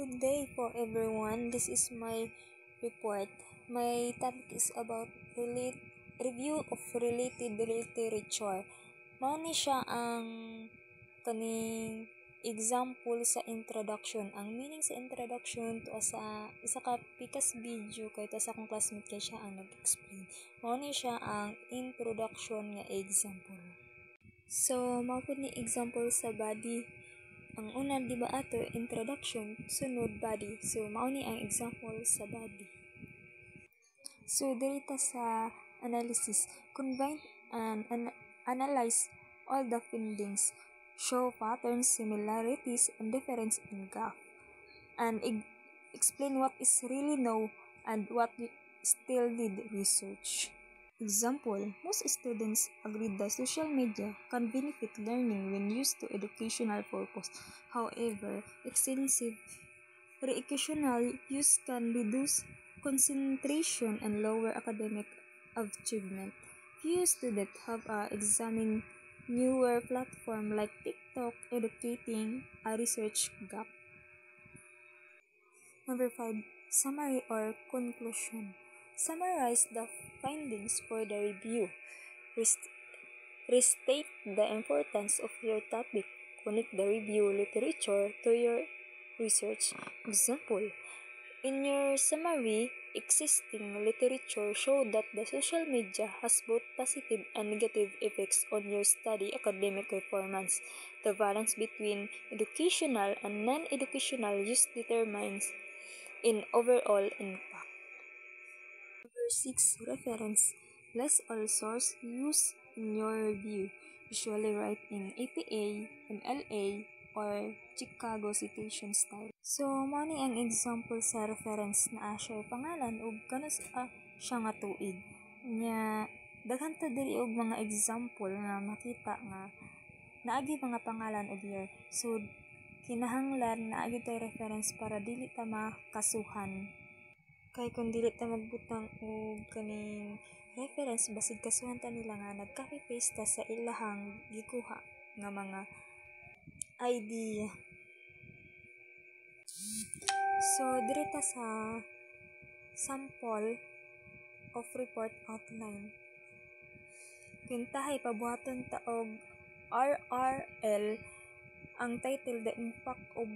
Good day for everyone. This is my report. My topic is about review of related literature. Mao ni siya ang kaning example sa introduction. Ang meaning sa introduction to sa isa ka pikas video kay ta sa akong classmate kay siya ang nag-explain. Mao ni siya ang introduction nga example. So, mao pud ni example sa body. Ang una, di ba ato, introduction, sunod body. So, mao ni ang example sa body. So, dito sa analysis, combine and analyze all the findings, show patterns, similarities, and difference in graph, and explain what is really known and what still need research. Example, most students agree that social media can benefit learning when used to educational purpose. However, extensive recreational use can reduce concentration and lower academic achievement. Few students have examined newer platforms like TikTok, educating a research gap. Number 5. Summary or conclusion. Summarize the findings for the review. Restate the importance of your topic. Connect the review literature to your research. Example, in your summary, existing literature show that the social media has both positive and negative effects on your study academic performance. The balance between educational and non-educational use determines in overall impact. Number 6. Reference. List all source used in your review. Usually write in APA, MLA, or Chicago citation style. So, mao ni ang example sa reference na siya pangalan ug kanus siya nga tuig. Nya daghan ta diri og mga example nga makita nga naagi mga pangalan og year. So, kinahanglan naagi tay reference para dili ta makasuhan. Kay kung dili ta magbutang og kaning reference basig kasuhan ta nila nga nag-copy paste ta sa ilahang gikuha nga mga idea. So diri ta sa sample of report outline. Kintahay pabuhaton ta og RRL ang title, The Impact of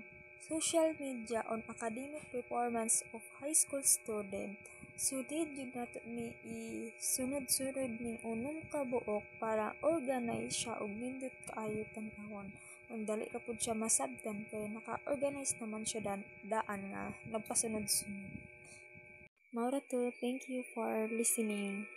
Social Media on Academic Performance of High School Student. So, did yun nato ni isunod-sunod ning unom ka buok para organize siya og nindot kaayo tan-awon. Ang dali ra pud siya masabtan kay naka-organize naman siya daan nga nagpasunod-sunod. Maura to, thank you for listening.